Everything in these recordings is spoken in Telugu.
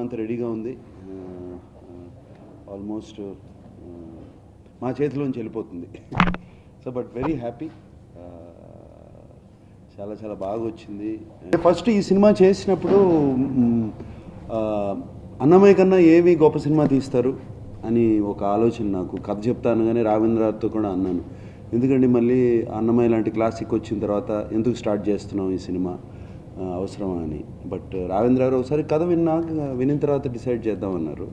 అంతా రెడీగా ఉంది. ఆల్మోస్ట్ మా చేతిలోంచి వెళ్ళిపోతుంది. So but very happy. చాలా చాలా బాగా వచ్చింది. ఫస్ట్ ఈ సినిమా చేసినప్పుడు అన్నమయ్య కన్నా ఏమి గొప్ప సినిమా తీస్తారు అని ఒక ఆలోచన. నాకు కథ చెప్తాను కానీ రావేంద్రతో కూడా అన్నాను, ఎందుకంటే మళ్ళీ అన్నమయ్య లాంటి క్లాసిక్ వచ్చిన తర్వాత ఎందుకు స్టార్ట్ చేస్తున్నాం ఈ సినిమా, అవసరమా అని. బట్ రావేంద్ర గారు ఒకసారి కథ వినిన తర్వాత డిసైడ్ చేద్దామన్నారు.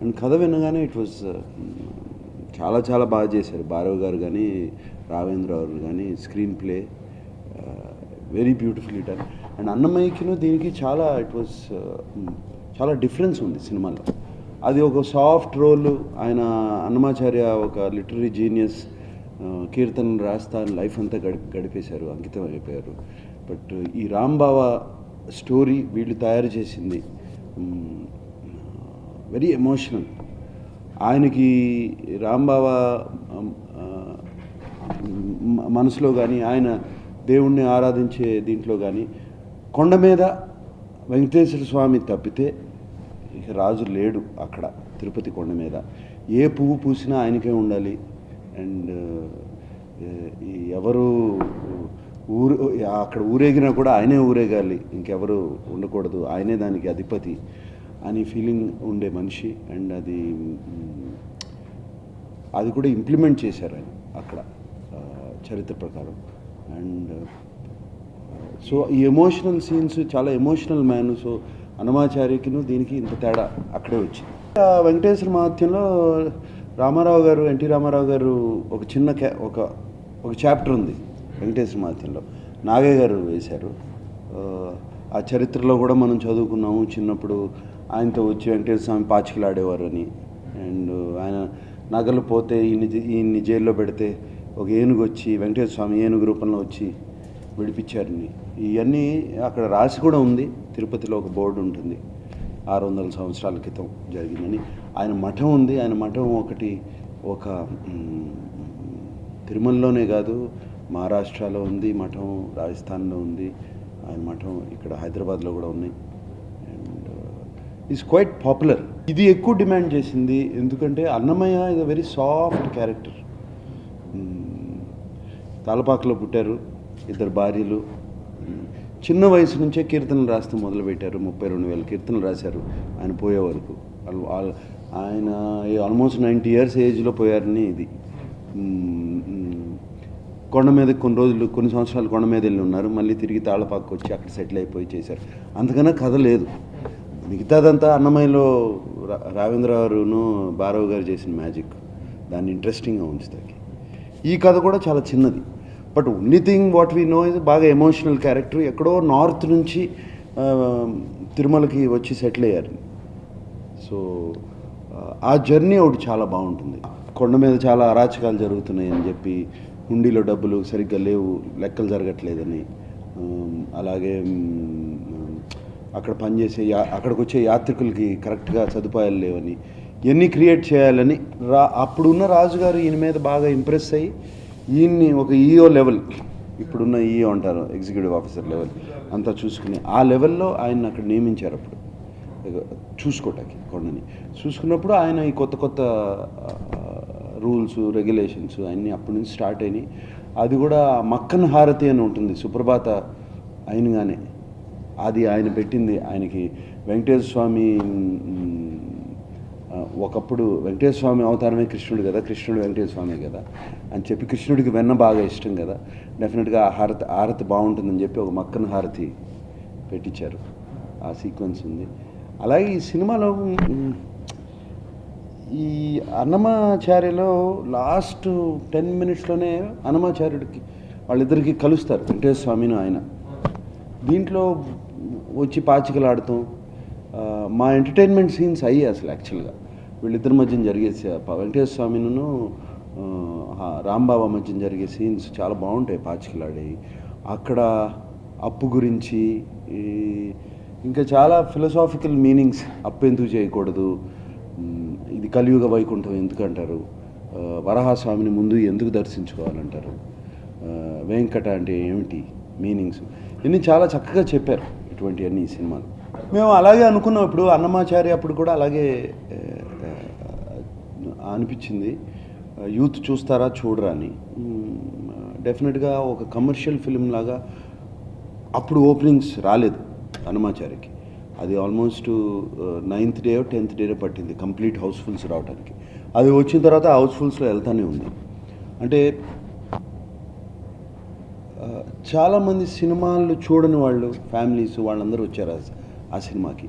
అండ్ కథ వినగానే ఇట్ వాజ్ చాలా చాలా బాగా చేశారు భార్గవ్ గారు కానీ రావేంద్ర గారు కానీ. Screenplay very beautifully done. And అన్నమయ్యకిను దీనికి చాలా ఇట్ వాజ్ చాలా డిఫరెన్స్ ఉంది సినిమాలో. అది ఒక సాఫ్ట్ రోల్. ఆయన అన్నమాచార్య ఒక లిటరీ జీనియస్, కీర్తనలు రాస్తా లైఫ్ అంతా గడిపేశారు, అంకితం అయిపోయారు. బట్ ఈ రాంబావ స్టోరీ వీళ్ళు తయారు చేసింది వెరీ ఎమోషనల్. ఆయనకి రాంబావ మనసులో కానీ ఆయన దేవుణ్ణి ఆరాధించే దీంట్లో కానీ కొండ మీద వెంకటేశ్వర స్వామి తప్పితే ఇక రాజు లేడు అక్కడ తిరుపతి కొండ మీద. ఏ పువ్వు పూసినా ఆయనకే ఉండాలి. అండ్ ఎవరు అక్కడ ఊరేగినా కూడా ఆయనే ఊరేగాలి, ఇంకెవరు ఉండకూడదు, ఆయనే దానికి అధిపతి అని ఫీలింగ్ ఉండే మనిషి. అండ్ అది కూడా ఇంప్లిమెంట్ చేశారు ఆయన అక్కడ చరిత్ర ప్రకారం. అండ్ సో ఈ ఎమోషనల్ సీన్స్ చాలా ఎమోషనల్ మ్యాన్. సో అన్నమాచార్యకిను దీనికి ఇంత తేడా అక్కడే వచ్చింది. వెంకటేశ్వర మహాత్యంలో రామారావు గారు, ఎన్టీ రామారావు గారు ఒక చిన్న ఒక చాప్టర్ ఉంది వెంకటేశ్వర మహాత్యంలో, నాగయ్య గారు వేశారు. ఆ చరిత్రలో కూడా మనం చదువుకున్నాము చిన్నప్పుడు. ఆయనతో వచ్చి వెంకటేశ్వర స్వామి పాచికలాడేవారు అని. అండ్ ఆయన నగలు పోతే ఈయన్ని జైల్లో పెడితే ఒక ఏనుగు వచ్చి వెంకటేశ్వర స్వామి ఏనుగు రూపంలో వచ్చి విడిపించారని. ఇవన్నీ అక్కడ రాసి కూడా ఉంది. తిరుపతిలో ఒక బోర్డు ఉంటుంది, 600 సంవత్సరాల క్రితం జరిగిందని. ఆయన మఠం ఉంది. ఆయన మఠం ఒక తిరుమలలోనే కాదు, మహారాష్ట్రలో ఉంది మఠం, రాజస్థాన్లో ఉంది ఆయన మఠం, ఇక్కడ హైదరాబాద్లో కూడా ఉన్నాయి. And is quite popular. ఇది ఎక్కువ డిమాండ్ చేసింది ఎందుకంటే Annamayya is a very soft character. తాలపాకలో పుట్టారు, 2 భార్యలు, చిన్న వయసు నుంచే కీర్తనలు రాస్తూ మొదలుపెట్టారు. 32,000 కీర్తనలు రాశారు ఆయన పోయే వరకు. ఆయన ఆల్మోస్ట్ 90 ఇయర్స్ ఏజ్లో పోయారని. ఇది కొండ మీద కొన్ని సంవత్సరాలు కొండ మీద వెళ్ళి ఉన్నారు, మళ్ళీ తిరిగి తాళపాకు వచ్చి అక్కడ సెటిల్ అయిపోయి చేశారు. అంతకన్నా కథ లేదు. మిగతాదంతా అన్నమయ్యలో రావేంద్ర గారును భార్గవ్ గారు చేసిన మ్యాజిక్ దాన్ని ఇంట్రెస్టింగ్గా ఉంచుతాకి. ఈ కథ కూడా చాలా చిన్నది. But only thing what we know is బాగా ఎమోషనల్ క్యారెక్టర్. ఎక్కడో నార్త్ నుంచి తిరుమలకి వచ్చి సెటిల్ అయ్యారు. సో ఆ జర్నీ ఒకటి చాలా బాగుంటుంది. కొండ మీద చాలా అరాచకాలు జరుగుతున్నాయి అని చెప్పి, హుండీలో డబ్బులు సరిగ్గా లేవు, లెక్కలు జరగట్లేదని, అలాగే అక్కడ పనిచేసే అక్కడికి వచ్చే యాత్రికులకి కరెక్ట్గా సదుపాయాలు లేవని, ఇవన్నీ క్రియేట్ చేయాలని అప్పుడున్న రాజుగారు ఈయన మీద బాగా ఇంప్రెస్ అయ్యి ఈయన్ని ఒక ఈఓ లెవెల్, ఇప్పుడున్న ఈఓ అంటారు ఎగ్జిక్యూటివ్ ఆఫీసర్ లెవెల్ అంతా చూసుకుని, ఆ లెవెల్లో ఆయన అక్కడ నియమించారు. అప్పుడు చూసుకోవటానికి కొండని చూసుకున్నప్పుడు ఆయన ఈ కొత్త రూల్స్ రెగ్యులేషన్స్ అన్నీ అప్పటి నుంచి స్టార్ట్ అయినాయి. అది కూడా మక్కన్ హారతి అని ఉంటుంది సుప్రభాత అయినగానే, అది ఆయన పెట్టింది. ఆయనకి వెంకటేశ్వర స్వామి ఒకప్పుడు వెంకటేశ్వర స్వామి అవతారమే కృష్ణుడు కదా, కృష్ణుడు వెంకటేశ్వర స్వామి కదా అని చెప్పి, కృష్ణుడికి వెన్న బాగా ఇష్టం కదా, డెఫినెట్గా హారతి బాగుంటుందని చెప్పి ఒక మక్కన్ హారతి పెట్టించారు. ఆ సీక్వెన్స్ ఉంది. అలాగే ఈ సినిమాలో ఈ అన్నమాచార్యలో లాస్ట్ 10 మినిట్స్లోనే అన్నమాచార్యుడికి వాళ్ళిద్దరికి కలుస్తారు, వెంకటేశ్వర స్వామిని ఆయన. దీంట్లో వచ్చి పాచికలాడతాం, మా ఎంటర్టైన్మెంట్ సీన్స్ అయ్యాయి అసలు. యాక్చువల్గా వీళ్ళిద్దరి మధ్యన జరిగే వెంకటేశ్వర స్వామిను రాంబాబా మధ్యన జరిగే సీన్స్ చాలా బాగుంటాయి, పాచికలాడేవి. అక్కడ అప్పు గురించి ఇంకా చాలా ఫిలసాఫికల్ మీనింగ్స్. అప్పు ఎందుకు చేయకూడదు, ఇది కలియుగ వైకుంఠం ఎందుకు అంటారు, వరాహస్వామిని ముందు ఎందుకు దర్శించుకోవాలంటారు, వెంకట అంటే ఏమిటి మీనింగ్స్, ఇన్ని చాలా చక్కగా చెప్పారు ఇటువంటివన్నీ ఈ సినిమాలు. మేము అలాగే అనుకున్నాం. ఇప్పుడు అన్నమాచారి అప్పుడు కూడా అలాగే అనిపించింది, యూత్ చూస్తారా చూడరా అని. డెఫినెట్గా ఒక కమర్షియల్ ఫిల్మ్ లాగా అప్పుడు ఓపెనింగ్స్ రాలేదు అన్నమాచారికి. అది almost 9th day 10th day పట్టింది కంప్లీట్ హౌస్ఫుల్స్ రావడానికి. అది వచ్చిన తర్వాత హౌస్ఫుల్స్లో వెళ్తానే ఉంది. అంటే చాలామంది సినిమాలు చూడని వాళ్ళు, ఫ్యామిలీస్ వాళ్ళందరూ వచ్చారు ఆ సినిమాకి.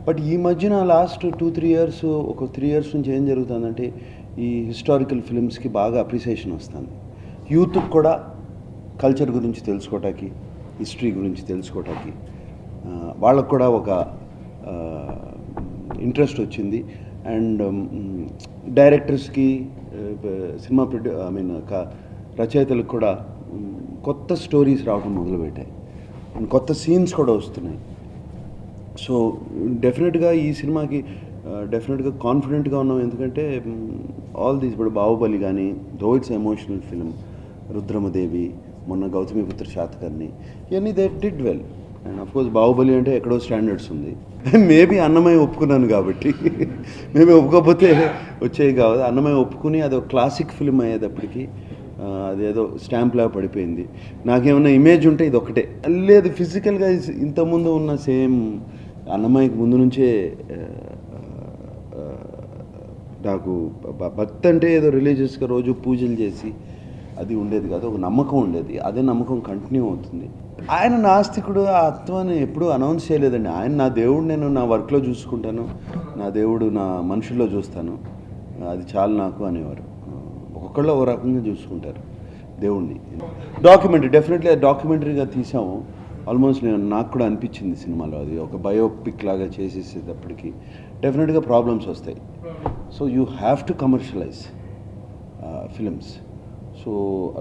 బట్ ఈ మధ్యన లాస్ట్ 2-3 ఇయర్స్, ఒక 3 ఇయర్స్ నుంచి ఏం జరుగుతుందంటే ఈ హిస్టారికల్ ఫిల్మ్స్కి బాగా అప్రిసియేషన్ వస్తుంది. యూత్కి కూడా కల్చర్ గురించి తెలుసుకోవటానికి, హిస్టరీ గురించి తెలుసుకోవటానికి వాళ్ళకు కూడా ఒక ఇంట్రెస్ట్ వచ్చింది. అండ్ డైరెక్టర్స్కి, సినిమా రచయితలకు కూడా కొత్త స్టోరీస్ రావడం మొదలుపెట్టాయి అండ్ కొత్త సీన్స్ కూడా వస్తున్నాయి. సో డెఫినెట్గా ఈ సినిమాకి డెఫినెట్గా కాన్ఫిడెంట్గా ఉన్నాం. ఎందుకంటే ఆల్ దీస్, ఇప్పుడు బాహుబలి కానీ, though it's emotional film, Rudramadevi, మొన్న గౌతమిపుత్ర శాతకర్ణి, ఇవన్నీ they did well. And of course Baahubali అంటే ఎక్కడో స్టాండర్డ్స్ ఉంది. మేబీ అన్నమయ్య ఒప్పుకున్నాను కాబట్టి, మేబీ ఒప్పుకోకపోతే వచ్చేవి కాదు. అన్నమయ్య ఒప్పుకుని అది ఒక క్లాసిక్ ఫిల్మ్ అయ్యేటప్పటికి అదేదో స్టాంప్లా పడిపోయింది. నాకేమన్నా ఇమేజ్ ఉంటే ఇది ఒకటే లేదు. ఫిజికల్గా ఇంతకుముందు ఉన్న సేమ్ అన్నమయ్యకి ముందు నుంచే నాకు భక్తి అంటే ఏదో రిలీజియస్గా రోజు పూజలు చేసి అది ఉండేది కాదు, ఒక నమ్మకం ఉండేది. అదే నమ్మకం కంటిన్యూ అవుతుంది. ఆయన నాస్తికుడు, ఆ అత్వాన్ని ఎప్పుడూ అనౌన్స్ చేయలేదండి. ఆయన నా దేవుడు, నేను నా వర్క్లో చూసుకుంటాను, నా దేవుడు నా మనుషుల్లో చూస్తాను, అది చాలు నాకు అనేవారు. ఒక్కొక్కళ్ళు ఒక రకంగా చూసుకుంటారు దేవుణ్ణి. డాక్యుమెంటరీ, డెఫినెట్లీ డాక్యుమెంటరీగా తీసాము. ఆల్మోస్ట్ నాకు కూడా అనిపించింది సినిమాలో అది ఒక బయోపిక్ లాగా చేసేసేటప్పటికి డెఫినెట్గా ప్రాబ్లమ్స్ వస్తాయి. So you have to commercialise films. So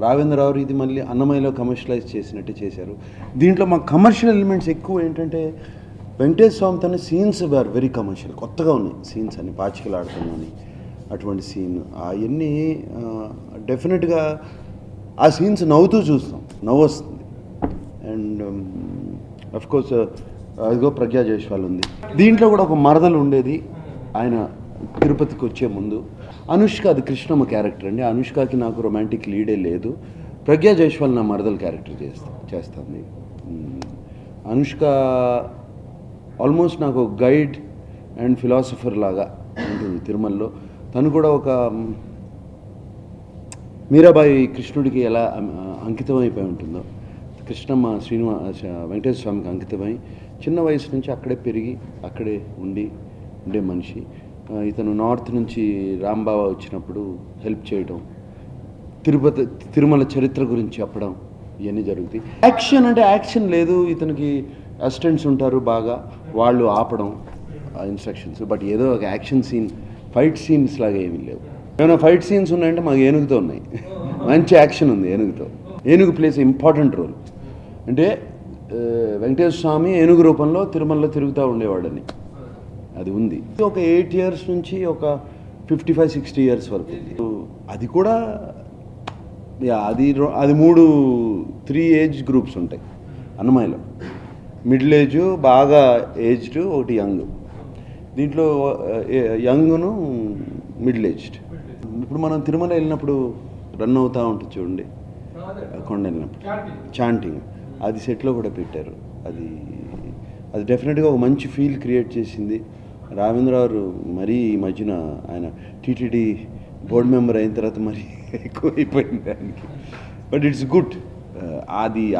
Raghavendra Rao ఇది మళ్ళీ అన్నమయ్యలో కమర్షియలైజ్ చేసినట్టే చేశారు. దీంట్లో మా కమర్షియల్ ఎలిమెంట్స్ ఎక్కువ ఏంటంటే వెంకటేశ్వర స్వామి తన సీన్స్ ఆర్ వెరీ కమర్షియల్, కొత్తగా ఉన్నాయి సీన్స్ అని, పాచికలాడుతున్నాని అటువంటి సీన్ అవన్నీ డెఫినెట్గా ఆ సీన్స్ నవ్వుతూ చూస్తాం, నవ్వు వస్తుంది. అండ్ అఫ్కోర్స్ అదిగో ప్రజ్ఞా జైస్వాల్ ఉంది దీంట్లో కూడా. ఒక మరదలు ఉండేది ఆయన తిరుపతికి వచ్చే ముందు. అనుష్క అది కృష్ణమ్మ క్యారెక్టర్ అండి. అనుష్కకి నాకు రొమాంటిక్ లీడే లేదు. ప్రజ్ఞా జైస్వాల్ నా మరదలు క్యారెక్టర్ చేస్తుంది. అనుష్క ఆల్మోస్ట్ నాకు గైడ్ అండ్ ఫిలాసఫర్ లాగా ఉంటుంది తిరుమలలో. తను కూడా ఒక మీరాబాయి కృష్ణుడికి ఎలా అంకితం అయిపోయి ఉంటుందో, కృష్ణమ్మ వెంకటేశ్వర స్వామికి అంకితమై చిన్న వయసు నుంచి అక్కడే పెరిగి అక్కడే ఉండే మనిషి. ఇతను నార్త్ నుంచి రాంబాబా వచ్చినప్పుడు హెల్ప్ చేయడం, తిరుమల చరిత్ర గురించి చెప్పడం, ఇవన్నీ జరుగుతాయి. యాక్షన్ అంటే యాక్షన్ లేదు, ఇతనికి అసిస్టెంట్స్ ఉంటారు బాగా, వాళ్ళు ఆపడం ఇన్స్ట్రక్షన్స్. బట్ ఏదో ఒక యాక్షన్ సీన్, ఫైట్ సీన్స్ లాగా ఏమీ లేవు. ఏమైనా ఫైట్ సీన్స్ ఉన్నాయంటే మాకు ఏనుగుతో ఉన్నాయి. మంచి యాక్షన్ ఉంది ఏనుగుతో. ఏనుగు ప్లేస్ ఇంపార్టెంట్ రోల్. అంటే వెంకటేశ్వర స్వామి ఏనుగు రూపంలో తిరుమలలో తిరుగుతూ ఉండేవాడని అది ఉంది. ఒక 8 years నుంచి ఒక 55-60 years వరకు అది కూడా. అది 3 ఏజ్ గ్రూప్స్ ఉంటాయి అన్నమయ్యలో. మిడిల్ ఏజ్, బాగా ఏజ్డ్, ఒకటి యంగ్. దీంట్లో యంగ్ను మిడిల్ ఏజ్డ్. ఇప్పుడు మనం తిరుమల వెళ్ళినప్పుడు రన్ అవుతూ ఉంటుంది చూడండి, కొండ వెళ్ళినప్పుడు చాంటింగ్, అది సెట్లో కూడా పెట్టారు. అది డెఫినెట్గా ఒక మంచి ఫీల్ క్రియేట్ చేసింది. రావేంద్రరావు మరీ ఈ మధ్యన ఆయన టీటీడీ బోర్డు మెంబర్ అయిన తర్వాత మరీ ఎక్కువ అయిపోయింది దానికి. But it's good.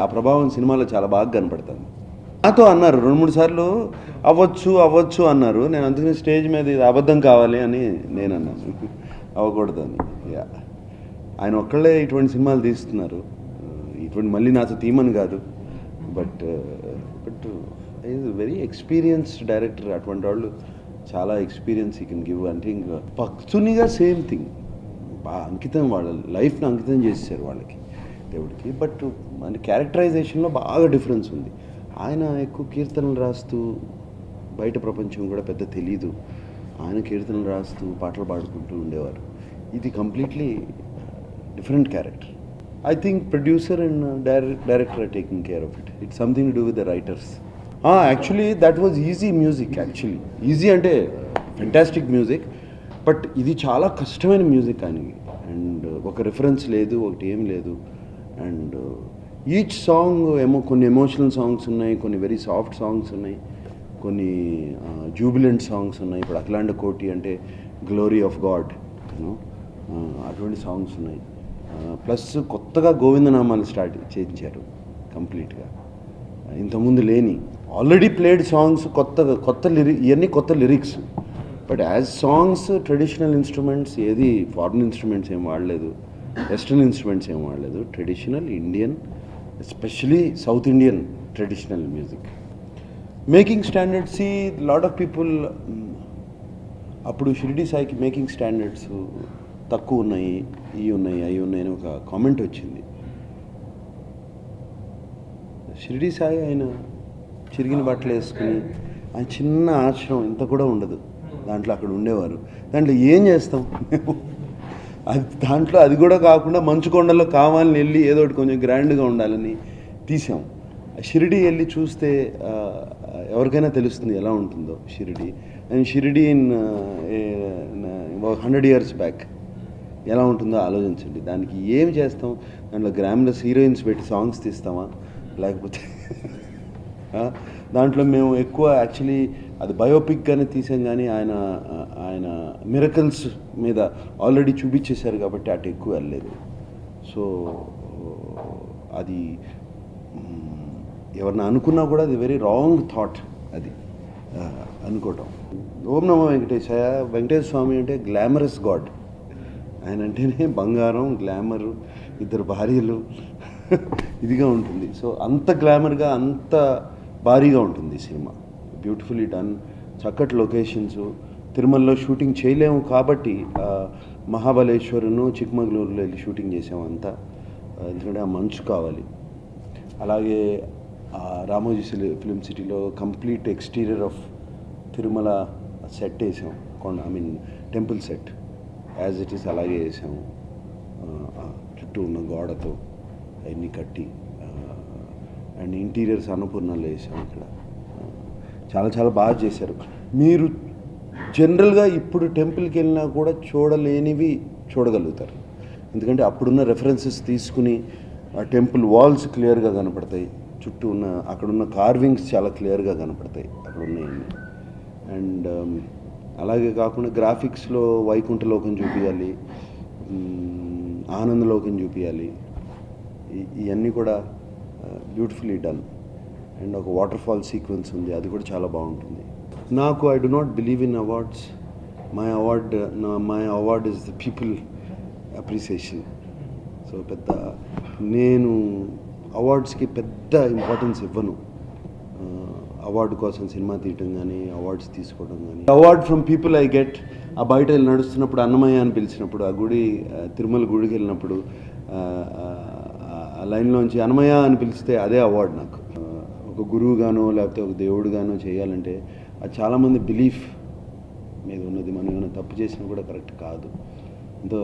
ఆ ప్రభావం సినిమాలో చాలా బాగా కనపడుతుంది. నాతో అన్నారు 2-3 సార్లు అవ్వచ్చు అన్నారు. నేను అందుకని స్టేజ్ మీద ఇది అబద్ధం కావాలి అని నేను అన్నాను, అవ్వకూడదని. ఆయన ఒక్కళ్ళే ఇటువంటి సినిమాలు తీస్తున్నారు. ఇటువంటి మళ్ళీ నాతో తీమని కాదు, but is very experienced director. అటువంటి వాళ్ళు చాలా ఎక్స్పీరియన్స్ యూ కెన్ గివ్. అంటే ఇంకా భక్తునిగా సేమ్ థింగ్, బాగా అంకితం, వాళ్ళ లైఫ్ని అంకితం చేశారు వాళ్ళకి, దేవుడికి. బట్ మన క్యారెక్టరైజేషన్లో బాగా డిఫరెన్స్ ఉంది. ఆయన ఎక్కువ కీర్తనలు రాస్తూ, బయట ప్రపంచం కూడా పెద్ద తెలీదు, ఆయన కీర్తనలు రాస్తూ పాటలు పాడుకుంటూ ఉండేవారు. ఇది completely different character. I think producer and director are taking care of it. It's something to do with the writers. Actually that was easy music. Actually easy అంటే ఫెంటాస్టిక్ మ్యూజిక్, బట్ ఇది చాలా కష్టమైన మ్యూజిక్ అని. అండ్ ఒక రిఫరెన్స్ లేదు, ఒకటి ఏం లేదు. అండ్ ఈచ్ సాంగ్ కొన్ని ఎమోషనల్ సాంగ్స్ ఉన్నాయి, కొన్ని వెరీ సాఫ్ట్ సాంగ్స్ ఉన్నాయి, కొన్ని జూబిలెంట్ సాంగ్స్ ఉన్నాయి. ఇప్పుడు అఖిలాండ కోటి అంటే గ్లోరీ ఆఫ్ గాడ్, యూనో, అటువంటి సాంగ్స్ ఉన్నాయి. ప్లస్ కొత్తగా గోవిందనామాలు స్టార్ట్ చేయించారు కంప్లీట్గా, ఇంతకుముందు లేని ఆల్రెడీ ప్లేడ్ సాంగ్స్ కొత్త ఇవన్నీ కొత్త lyrics. But as songs traditional instruments, ఏది ఫారిన్ ఇన్స్ట్రుమెంట్స్ ఏం వాడలేదు, వెస్ట్రన్ ఇన్స్ట్రుమెంట్స్ ఏం వాడలేదు. Traditional Indian, especially south Indian traditional music. Making standards, lot of people అప్పుడు షిరిడి సాయికి మేకింగ్ స్టాండర్డ్స్ తక్కువ ఉన్నాయి, ఇవి ఉన్నాయి, అవి ఉన్నాయి అని ఒక కామెంట్ వచ్చింది. షిరిడి సాయి ఆయన చిరిగిన బట్టలు వేసుకుని ఆయన చిన్న ఆశ్రమం ఇంత కూడా ఉండదు దాంట్లో, అక్కడ ఉండేవారు. దాంట్లో ఏం చేస్తాం మేము? దాంట్లో అది కూడా కాకుండా మంచుకొండలో కావాలని వెళ్ళి ఏదో ఒకటి కొంచెం గ్రాండ్గా ఉండాలని తీసాం. షిరిడి వెళ్ళి చూస్తే ఎవరికైనా తెలుస్తుంది ఎలా ఉంటుందో Shirdi. And Shirdi in 100 years back ఎలా ఉంటుందో ఆలోచించండి. దానికి ఏం చేస్తాం? దాంట్లో గ్రామ్లెస్ హీరోయిన్స్ పెట్టి సాంగ్స్ తీస్తామా? లేకపోతే దాంట్లో మేము ఎక్కువ యాక్చువల్లీ అది బయోపిక్గానే తీసాం, కానీ ఆయన మిరకల్స్ మీద ఆల్రెడీ చూపించేశారు కాబట్టి అటు ఎక్కువ వెళ్ళలేదు. సో అది ఎవరిని అనుకున్నా కూడా అది వెరీ రాంగ్ థాట్ అది అనుకోవటం. ఓం నమో వెంకటేశాయ. వెంకటేశ్వర స్వామి అంటే గ్లామరస్ గాడ్. ఆయన అంటేనే బంగారం, గ్లామరు, 2 భార్యలు ఇదిగా ఉంటుంది. సో అంత గ్లామర్గా, అంత భారీగా ఉంటుంది సినిమా. బ్యూటిఫుల్లీ డన్, చక్కటి లొకేషన్స్. తిరుమలలో షూటింగ్ చేయలేము కాబట్టి మహాబలేశ్వరును, చిక్మగళూరులో వెళ్ళి షూటింగ్ చేసాము అంతా, ఎందుకంటే ఆ మంచు కావాలి. అలాగే రామోజీ ఫిలిం సిటీలో complete exterior of Tirumala set వేసాం, temple set as it is అలాగే వేసాము. చుట్టూ ఉన్న గోడతో అవన్నీ కట్టి, అండ్ ఇంటీరియర్స్ అన్నపూర్ణలో వేసాం. ఇక్కడ చాలా చాలా బాగా చేశారు. మీరు జనరల్గా ఇప్పుడు టెంపుల్కి వెళ్ళినా కూడా చూడలేనివి చూడగలుగుతారు, ఎందుకంటే అప్పుడున్న రెఫరెన్సెస్ తీసుకుని ఆ టెంపుల్ వాల్స్ క్లియర్గా కనపడతాయి, చుట్టూ ఉన్న అక్కడున్న కార్వింగ్స్ చాలా క్లియర్గా కనపడతాయి అక్కడ ఉన్నాయన్నీ. అండ్ అలాగే కాకుండా గ్రాఫిక్స్లో వైకుంఠలోకం చూపించాలి, ఆనందలోకం చూపించాలి, ఇవన్నీ కూడా బ్యూటిఫుల్లీ డన్. అండ్ ఒక వాటర్ ఫాల్ సీక్వెన్స్ ఉంది, అది కూడా చాలా బాగుంటుంది. నాకు I do not believe in awards. My award is the people appreciation. So నేను అవార్డ్స్కి పెద్ద ఇంపార్టెన్స్ ఇవ్వను. అవార్డు కోసం సినిమా తీయటం కానీ, అవార్డ్స్ తీసుకోవడం కానీ. Award from people I get. ఆ బయట వెళ్ళి నడుస్తున్నప్పుడు అన్నమయ్య అని పిలిచినప్పుడు, ఆ గుడి తిరుమల గుడికి వెళ్ళినప్పుడు ఆ లైన్లోంచి అన్నమయ్య అని పిలిస్తే అదే అవార్డు నాకు. ఒక గురువుగానో లేకపోతే ఒక దేవుడుగానో చేయాలంటే అది చాలామంది బిలీఫ్ మీద ఉన్నది. మనం ఏమైనా తప్పు చేసినా కూడా కరెక్ట్ కాదు. ఎంతో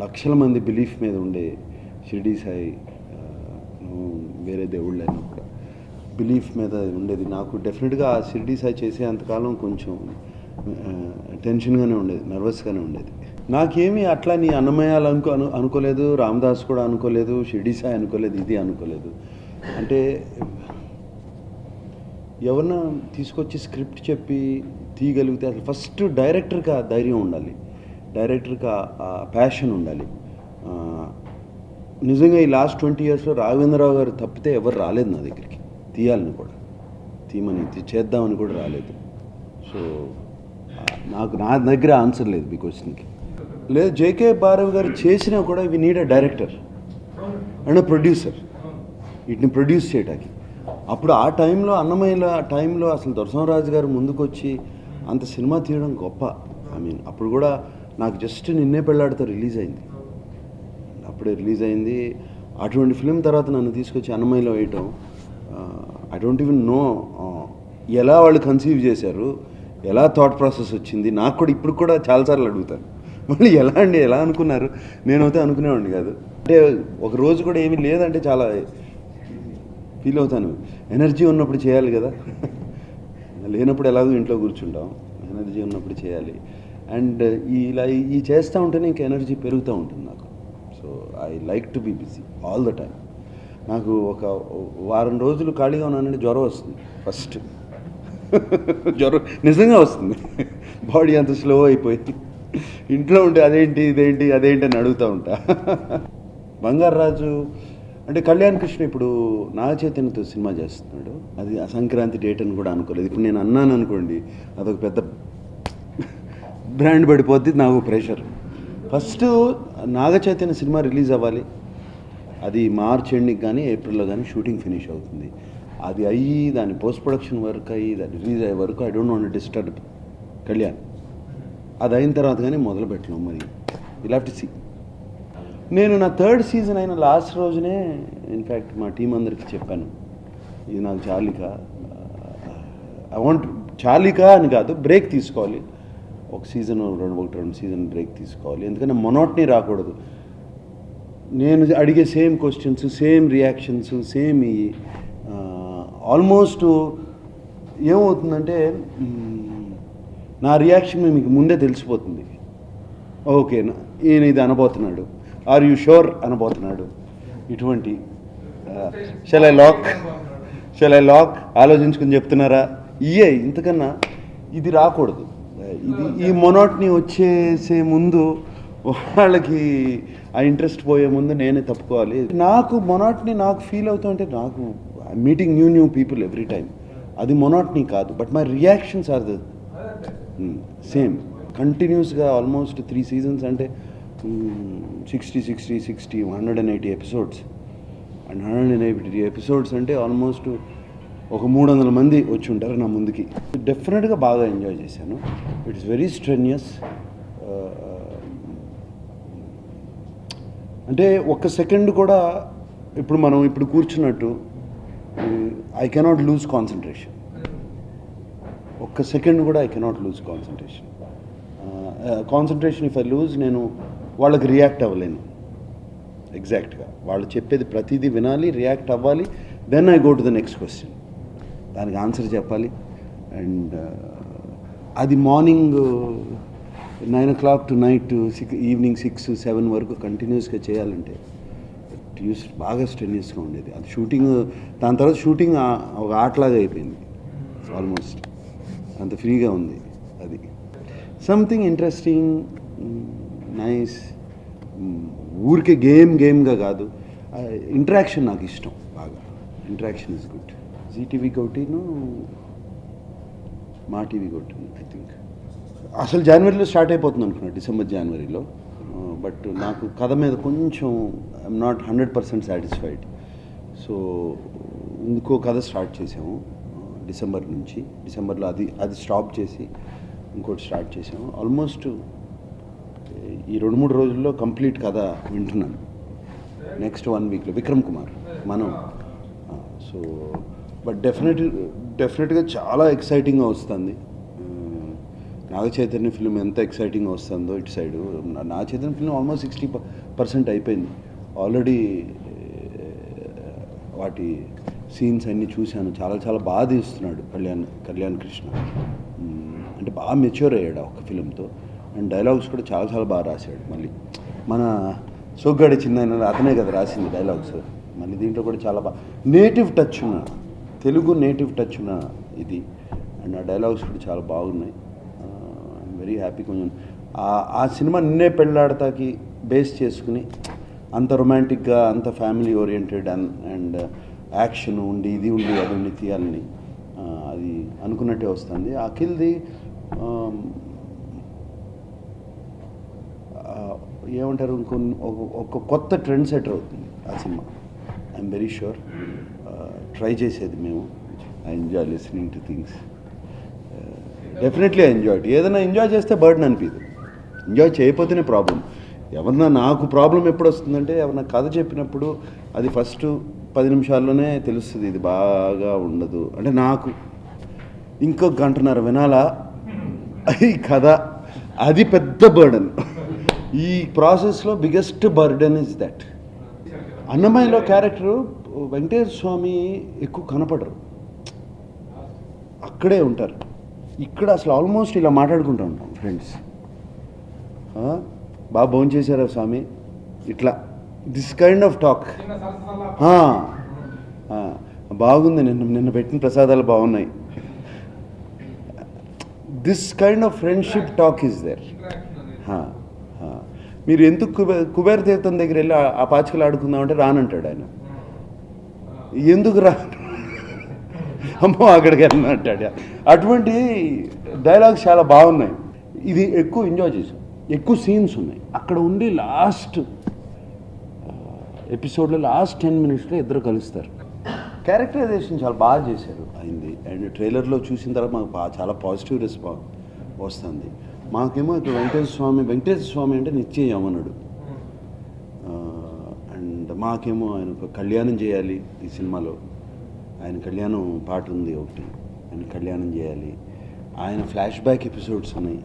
లక్షల మంది బిలీఫ్ మీద ఉండే షిరిడి సాయి, వేరే దేవుళ్ళైనా కూడా బిలీఫ్ మీద ఉండేది. నాకు డెఫినెట్గా ఆ షిరిడి సాయి చేసే అంతకాలం కొంచెం టెన్షన్గానే ఉండేది, నర్వస్గానే ఉండేది. నాకేమీ అట్లా నీ అన్నమయ్యాలు అనుకోలేదు, రామదాస్ కూడా అనుకోలేదు, షిరిడి సాయి అనుకోలేదు, ఇది అనుకోలేదు. అంటే ఎవరన్నా తీసుకొచ్చి స్క్రిప్ట్ చెప్పి తీయగలిగితే అసలు ఫస్ట్ డైరెక్టర్కి ఆ ధైర్యం ఉండాలి, డైరెక్టర్కి ఆ ప్యాషన్ ఉండాలి. నిజంగా ఈ లాస్ట్ 20 yearsలో రాఘవేంద్రరావు గారు తప్పితే ఎవరు రాలేదు నా దగ్గరికి తీయాలని కూడా, తీయమని చేద్దామని కూడా రాలేదు. సో నా దగ్గర ఆన్సర్ లేదు మీ క్వశ్చన్కి. లేదు, జేకే భారవ్ గారు చేసినా కూడా we need a director and producer వీటిని ప్రొడ్యూస్ చేయడానికి. అప్పుడు ఆ టైంలో అన్నమయ్యల టైంలో అసలు దొరసింహరాజు గారు ముందుకు వచ్చి అంత సినిమా తీయడం గొప్ప. అప్పుడు కూడా నాకు జస్ట్ నిన్నే పెళ్ళాడితో రిలీజ్ అయింది, అప్పుడే రిలీజ్ అయింది. అటువంటి ఫిలిం తర్వాత నన్ను తీసుకొచ్చి అన్నమయ్యలో వేయటం, ఐ డోంట్ ఈవెన్ నో ఎలా వాళ్ళు కన్సీవ్ చేశారు, ఎలా థాట్ ప్రాసెస్ వచ్చింది. నాకు కూడా ఇప్పుడు కూడా చాలాసార్లు అడుగుతాను, మళ్ళీ ఎలా అనుకున్నారు. నేనైతే అనుకునేవాడిని కాదు. అంటే ఒక రోజు కూడా ఏమీ లేదంటే చాలా ఫీల్ అవుతాను. ఎనర్జీ ఉన్నప్పుడు చేయాలి కదా, లేనప్పుడు ఎలాగో ఇంట్లో కూర్చుంటాం. ఎనర్జీ ఉన్నప్పుడు చేయాలి. అండ్ ఇలా ఈ చేస్తూ ఉంటేనే ఇంకా ఎనర్జీ పెరుగుతూ ఉంటుంది నాకు. So I like to be busy all the time. నాకు ఒక వారం రోజులు ఖాళీగా ఉన్నానంటే జ్వరం వస్తుంది ఫస్ట్. జ్వరం నిజంగా వస్తుంది. బాడీ అంత స్లో అయిపోయింది. ఇంట్లో ఉంటే అదేంటి అదేంటి అని అడుగుతూ ఉంటా. బంగారాజు అంటే కళ్యాణ్ కృష్ణ ఇప్పుడు నాగ చైతన్యతో సినిమా చేస్తున్నాడు. అది సంక్రాంతి డేట్ అని కూడా అనుకోలేదు. ఇప్పుడు నేను అన్నాను అనుకోండి, అదొక పెద్ద బ్రాండ్ పడిపోద్ది, నాకు pressure. First Naga Chaitanya cinema release అవ్వాలి. అది మార్చ్ ఎండింగ్ కానీ ఏప్రిల్లో కానీ షూటింగ్ ఫినిష్ అవుతుంది. అది అయ్యి దాని పోస్ట్ ప్రొడక్షన్ వర్క్ అయ్యి దాన్ని రిలీజ్ అయ్యే వరకు I don't want disturb Kalyan. అది అయిన తర్వాత కానీ మొదలు పెట్టలేము. మరి విల్ హావ్ టు సీ. నేను నా థర్డ్ సీజన్ అయిన లాస్ట్ రోజునే ఇన్ఫ్యాక్ట్ మా టీం అందరికీ చెప్పాను, ఇది నాకు చాలిక, ఐ వాంట్ చాలిక అని కాదు, బ్రేక్ తీసుకోవాలి. ఒక రెండు సీజన్ బ్రేక్ తీసుకోవాలి. ఎందుకంటే మొనోటనీ రాకూడదు. నేను అడిగే same questions, same reactions, same ఈ ఆల్మోస్ట్ ఏమవుతుందంటే నా రియాక్షన్ మీకు ముందే తెలిసిపోతుంది. ఓకేనా, ఈయన ఇది అనబోతున్నాడు, ఆర్ యూ షూర్ అనబోతున్నాడు, ఇటువంటి షల్ ఐ లాక్ ఆలోచించుకుని చెప్తున్నారా, ఇంతకన్నా ఇది రాకూడదు. ఇది ఈ మొనోటనీ వచ్చేసే ముందు వాళ్ళకి ఆ ఇంట్రెస్ట్ పోయే ముందు నేనే తప్పుకోవాలి. నాకు మొనోటనీ నాకు ఫీల్ అవుతుంటే నాకు meeting new people every time, అది మొనోటనీ కాదు. But my reactions are the same కంటిన్యూస్గా ఆల్మోస్ట్ 3 seasons అంటే 60 180 ఎపిసోడ్స్. అండ్ 180 ఎపిసోడ్స్ అంటే ఆల్మోస్ట్ ఒక 300 మంది వచ్చి ఉంటారు నా ముందుకి. డెఫినెట్గా బాగా ఎంజాయ్ చేశాను. It's very strenuous. అంటే ఒక్క సెకండ్ కూడా ఇప్పుడు కూర్చున్నట్టు ఐ కెనాట్ లూజ్ కాన్సన్ట్రేషన్. ఒక్క సెకండ్ కూడా I cannot loose concentration if I lose నేను వాళ్ళకి రియాక్ట్ అవ్వలేను. ఎగ్జాక్ట్గా వాళ్ళు చెప్పేది ప్రతిదీ వినాలి, రియాక్ట్ అవ్వాలి. Then I go to the next question, దానికి ఆన్సర్ చెప్పాలి. అండ్ అది morning 9 o'clock to night evening 6-7 వరకు కంటిన్యూస్గా చేయాలంటే బాగా స్ట్రెన్యూస్గా ఉండేది. అది షూటింగ్, దాని తర్వాత షూటింగ్ ఒక ఆటలాగా అయిపోయింది. ఆల్మోస్ట్ అంత ఫ్రీగా ఉంది. అది సంథింగ్ ఇంట్రెస్టింగ్, నైస్. ఊరికే గేమ్గా కాదు, ఇంటరాక్షన్ నాకు ఇష్టం బాగా. Interaction is good. జీటీవీ ఒకటిను, మా టీవీ ఒకటి ఐ థింక్. అసలు జనవరిలో స్టార్ట్ అయిపోతుంది అనుకున్నాను, జనవరిలో. బట్ నాకు కథ మీద కొంచెం ఐఎమ్ నాట్ 100% సాటిస్ఫైడ్. సో ఇంకో కథ స్టార్ట్ చేసాము డిసెంబర్ నుంచి. డిసెంబర్లో అది స్టాప్ చేసి ఇంకోటి స్టార్ట్ చేసాము. ఆల్మోస్ట్ ఈ 2-3 రోజుల్లో కంప్లీట్ కథ వింటున్నాను. నెక్స్ట్ 1 weekలో విక్రమ్ కుమార్ మనం. సో బట్ డెఫినెట్గా చాలా ఎక్సైటింగ్గా వస్తుంది. నాగ చైతన్య ఫిల్మ్ ఎంత ఎక్సైటింగ్గా వస్తుందో ఇటు side. Naga Chaitanya film almost 60% అయిపోయింది ఆల్రెడీ. వాటి సీన్స్ అన్నీ చూశాను. చాలా బాగా తీస్తున్నాడు కళ్యాణ్ కృష్ణ. అంటే బాగా మెచ్యూర్ అయ్యాడు ఒక్క ఫిలింతో. అండ్ డైలాగ్స్ కూడా చాలా బాగా రాశాడు. మళ్ళీ మన సోగ్గాడి చిన్న అతనే కదా రాసింది డైలాగ్స్. మళ్ళీ దీంట్లో కూడా చాలా బాగా తెలుగు నేటివ్ టచ్ ఉన్న ఇది. అండ్ ఆ డైలాగ్స్ కూడా చాలా బాగున్నాయి. I'm very happy. కొంచెం ఆ సినిమా నిన్నే పెళ్ళాడతాకి బేస్ చేసుకుని అంత రొమాంటిక్గా, అంత ఫ్యామిలీ ఓరియంటెడ్ అండ్ యాక్షన్ ఉండి అది ఉండి తీయాలని అది అనుకున్నట్టే వస్తుంది. అఖిల్ది ఏమంటారు, ఒక కొత్త ట్రెండ్ సెటర్ అవుతుంది ఆ సినిమా. I'm very sure. ట్రై చేసేది మేము. I enjoy listening to things. Definitely enjoy. ఏదైనా ఎంజాయ్ చేస్తే బర్డెన్ అనిపించదు. ఎంజాయ్ చేయకపోతేనే ప్రాబ్లం. నాకు ప్రాబ్లం ఎప్పుడు వస్తుందంటే, ఎవరన్నా కథ చెప్పినప్పుడు అది ఫస్ట్ 10 నిమిషాల్లోనే తెలుస్తుంది ఇది బాగా ఉండదు అంటే. నాకు ఇంకో 1.5 గంటల వినాలా ఈ కథ, అది పెద్ద బర్డెన్. ఈ ప్రాసెస్లో బిగ్గెస్ట్ బర్డెన్ ఇస్ దట్. అన్నమయ్యలో క్యారెక్టరు వెంకటేశ్వర స్వామి ఎక్కువ కనపడరు, అక్కడే ఉంటారు. ఇక్కడ అసలు ఆల్మోస్ట్ ఇలా మాట్లాడుకుంటూ ఉంటాం ఫ్రెండ్స్. బాగా భోజనం చేశారా స్వామి, ఇట్లా దిస్ కైండ్ ఆఫ్ టాక్. బాగుంది, నిన్న పెట్టిన ప్రసాదాలు బాగున్నాయి. This kind of friendship talk is there. మీరు ఎందుకు కుబేర తీర్థం దగ్గర వెళ్ళి ఆ పాచికలు ఆడుకుందామంటే రానంటాడు ఆయన. ఎందుకు రా, అమ్మో అక్కడికి వెళ్ళినట్టాడు. అటువంటి డైలాగ్స్ చాలా బాగున్నాయి. ఇది ఎక్కువ ఎంజాయ్ చేశాం, ఎక్కువ సీన్స్ ఉన్నాయి. అక్కడ ఉండి లాస్ట్ ఎపిసోడ్లో లాస్ట్ 10 minutesలో ఇద్దరు కలుస్తారు. క్యారెక్టరైజేషన్ చాలా బాగా చేశారు అయింది. అండ్ ట్రైలర్లో చూసిన తర్వాత మాకు చాలా పాజిటివ్ రెస్పాన్స్ వస్తుంది. మాకేమో ఇక్కడ వెంకటేశ్వర స్వామి అంటే నిత్య యమనుడు. అండ్ మాకేమో ఆయన ఒక కళ్యాణం చేయాలి ఈ సినిమాలో. ఆయన కళ్యాణం పాట ఉంది ఒకటి, ఆయన కళ్యాణం చేయాలి. ఆయన ఫ్లాష్ బ్యాక్ ఎపిసోడ్స్ ఉన్నాయి,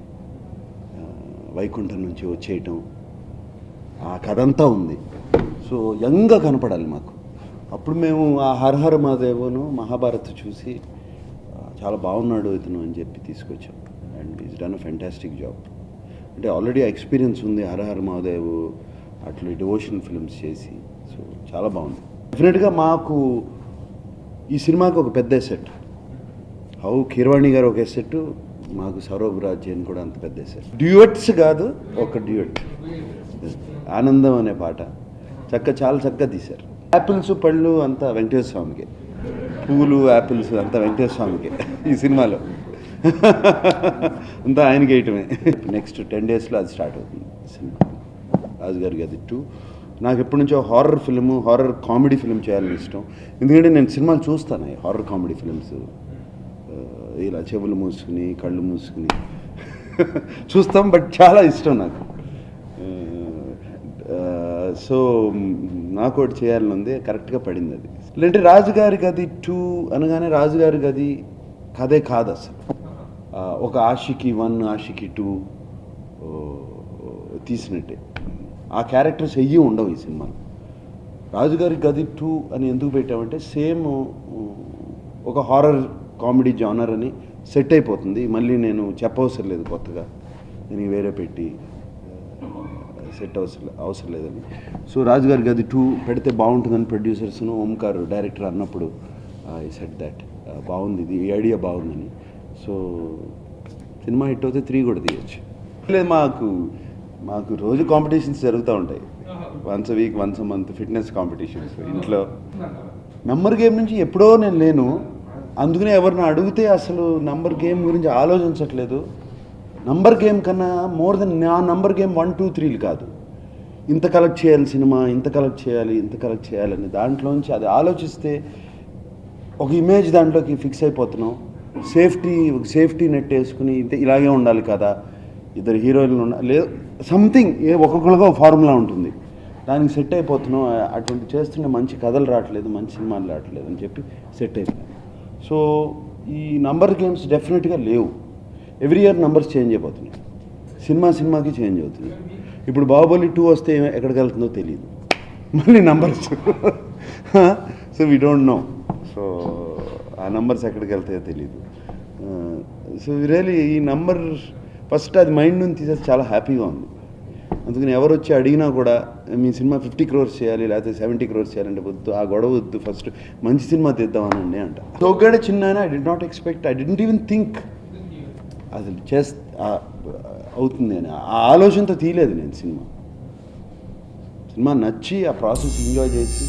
వైకుంఠం నుంచి వచ్చేయటం, ఆ కథ అంతా ఉంది. సో యంగ్గా కనపడాలి మాకు. అప్పుడు మేము ఆ హరహర మహాదేవును మహాభారత్ చూసి చాలా బాగున్నాడు ఇతను అని చెప్పి తీసుకొచ్చాం. And is done a fantastic job. అంటే ఆల్రెడీ ఎక్స్పీరియన్స్ ఉంది హరహర మహాదేవ్ అట్లా డివోషన్ ఫిల్మ్స్ చేసి. సో చాలా బాగుంది. డెఫినెట్గా మాకు ఈ సినిమాకి ఒక పెద్ద ఎసెట్. కీరవాణి గారు ఒక ఎసెట్, మాకు సౌరభ్ రాజ్ కూడా అంత పెద్ద ఎసెట్. డ్యూయట్స్ కాదు, ఒక డ్యూయట్ ఆనందం అనే పాట చాలా చక్కగా తీశారు. యాపిల్స్ పళ్ళు అంతా వెంకటేశ్వర స్వామికి, పూలు యాపిల్స్ అంతా వెంకటేశ్వర స్వామికి ఈ సినిమాలో అంతా ఆయనకి వేయటమే. నెక్స్ట్ 10 daysలో అది స్టార్ట్ అవుతుంది సినిమా. రాజుగారి గది 2. నాకు ఎప్పటి నుంచో horror film, horror comedy film చేయాలని ఇష్టం. ఎందుకంటే నేను సినిమాలు చూస్తాను, హారర్ కామెడీ ఫిల్మ్స్ ఇలా చెవులు మూసుకుని కళ్ళు మూసుకుని చూస్తాం. బట్ చాలా ఇష్టం నాకు. సో నాకు ఒకటి చేయాలని ఉంది, కరెక్ట్గా పడింది అది. లేదంటే రాజుగారి గది 2 అనగానే రాజుగారి గది కథే కాదు అసలు. ఒక ఆషికి 1 ఆషికి 2 తీసినట్టే. ఆ క్యారెక్టర్స్ ఎయ్యి ఉండవు ఈ సినిమాలో. రాజుగారి గది 2 అని ఎందుకు పెట్టామంటే సేమ్ ఒక హారర్ కామెడీ జానర్ అని సెట్ అయిపోతుంది. మళ్ళీ నేను చెప్పవసరం లేదు కొత్తగా, నేను వేరే పెట్టి సెట్ అవసరం లేదని. సో రాజుగారి గది 2 పెడితే బాగుంటుందని ప్రొడ్యూసర్స్ను ఓంకార్ డైరెక్టర్ అన్నప్పుడు ఐ సెట్ దట్ బాగుంది, ఇది ఈ ఐడియా బాగుందని. సో సినిమా హిట్ అవుతే 3 కూడా తీయచ్చు. లేదు, మాకు రోజు కాంపిటీషన్స్ జరుగుతూ ఉంటాయి. Once a week, once a month fitness competitions ఇంట్లో. నంబర్ గేమ్ నుంచి ఎప్పుడో నేను లేను, అందుకనే ఎవరిని అడిగితే అసలు నంబర్ గేమ్ గురించి ఆలోచించట్లేదు. నంబర్ గేమ్ కన్నా మోర్ దెన్ నా నంబర్ గేమ్ 1, 2, 3 కాదు. ఇంత కలెక్ట్ చేయాలి సినిమా, ఇంత కలెక్ట్ చేయాలని దాంట్లోంచి అది ఆలోచిస్తే ఒక ఇమేజ్ దాంట్లోకి ఫిక్స్ అయిపోతున్నాం. సేఫ్టీ నెట్ వేసుకుని ఇలాగే ఉండాలి కదా, ఇద్దరు హీరోయిన్లు ఉండాలి, లేదు సంథింగ్ ఒక్కొక్కరుగా ఫార్ములా ఉంటుంది, దానికి సెట్ అయిపోతున్నాం. అటువంటి చేస్తుంటే మంచి కథలు రావట్లేదు, మంచి సినిమాలు రావట్లేదు అని చెప్పి సెట్ అయిపోయాం. సో ఈ నంబర్ గేమ్స్ డెఫినెట్గా లేవు. ఎవ్రీ ఇయర్ నంబర్స్ చేంజ్ అయిపోతున్నాయి, సినిమాకి చేంజ్ అవుతున్నాయి. ఇప్పుడు బాహుబలి 2 వస్తే ఎక్కడికి వెళ్తుందో తెలియదు, మళ్ళీ numbers. So we don't know. So ఆ నంబర్స్ ఎక్కడికి వెళ్తాయో తెలియదు. సో రియలీ ఈ నంబర్ ఫస్ట్ అది మైండ్ నుంచి తీసేసి చాలా హ్యాపీగా ఉంది. అందుకని ఎవరు వచ్చి అడిగినా కూడా మీ సినిమా 50 crores చేయాలి లేకపోతే 70 crores చేయాలంటే వద్దు, ఆ గొడవ వద్దు, ఫస్ట్ మంచి సినిమా తీద్దామనండి అంట. సోగ్గాడే చిన్న I did not expect, I didn't even think అసలు అవుతుంది అని ఆ ఆలోచనతో తీయలేదు నేను సినిమా నచ్చి ఆ ప్రాసెస్ ఎంజాయ్ చేసి